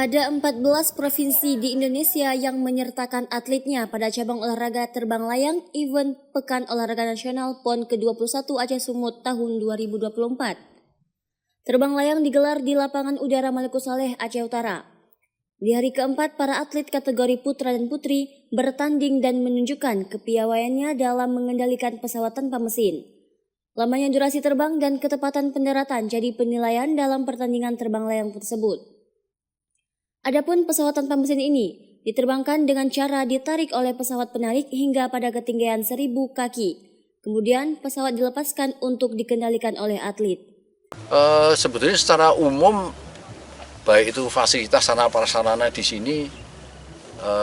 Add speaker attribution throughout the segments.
Speaker 1: Ada 14 provinsi di Indonesia yang menyertakan atletnya pada cabang olahraga terbang layang event Pekan Olahraga Nasional PON ke-21 Aceh Sumut tahun 2024. Terbang layang digelar di Lapangan Udara Maluku Saleh, Aceh Utara. Di hari keempat, para atlet kategori putra dan putri bertanding dan menunjukkan kepiawaiannya dalam mengendalikan pesawat tanpa mesin. Lamanya durasi terbang dan ketepatan pendaratan jadi penilaian dalam pertandingan terbang layang tersebut. Adapun pesawat tanpa mesin ini diterbangkan dengan cara ditarik oleh pesawat penarik hingga pada ketinggian 1000 kaki. Kemudian pesawat dilepaskan untuk dikendalikan oleh atlet.
Speaker 2: Sebetulnya secara umum baik itu fasilitas sarana prasarana di sini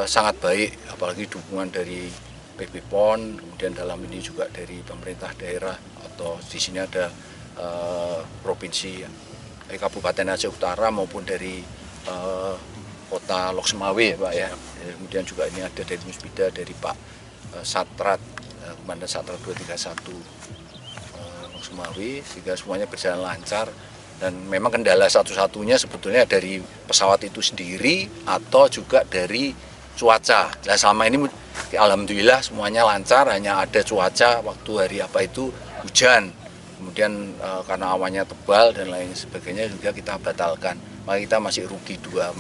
Speaker 2: sangat baik, apalagi dukungan dari PB PON, kemudian dalam ini juga dari pemerintah daerah atau di sini ada provinsi Kabupaten Aceh Utara maupun dari Kota Lok Sumawe, Pak ya. Kemudian juga ini ada dari Musbida, dari Pak Satrat, Komandan Satrat 231 Lok Sumawe, sehingga semuanya berjalan lancar. Dan memang kendala satu-satunya sebetulnya dari pesawat itu sendiri atau juga dari cuaca. Nah, selama ini alhamdulillah semuanya lancar, hanya ada cuaca waktu hari apa itu hujan. Kemudian karena awannya tebal dan lain sebagainya juga kita batalkan. Maka kita masih rugi dua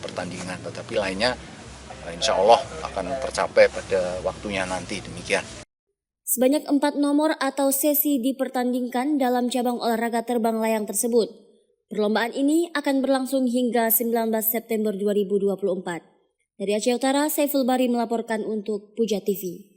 Speaker 2: pertandingan, tetapi lainnya insya Allah akan tercapai pada waktunya nanti, demikian.
Speaker 1: Sebanyak 4 nomor atau sesi dipertandingkan dalam cabang olahraga terbang layang tersebut. Perlombaan ini akan berlangsung hingga 19 September 2024. Dari Aceh Utara, Saiful Bari melaporkan untuk Puja TV.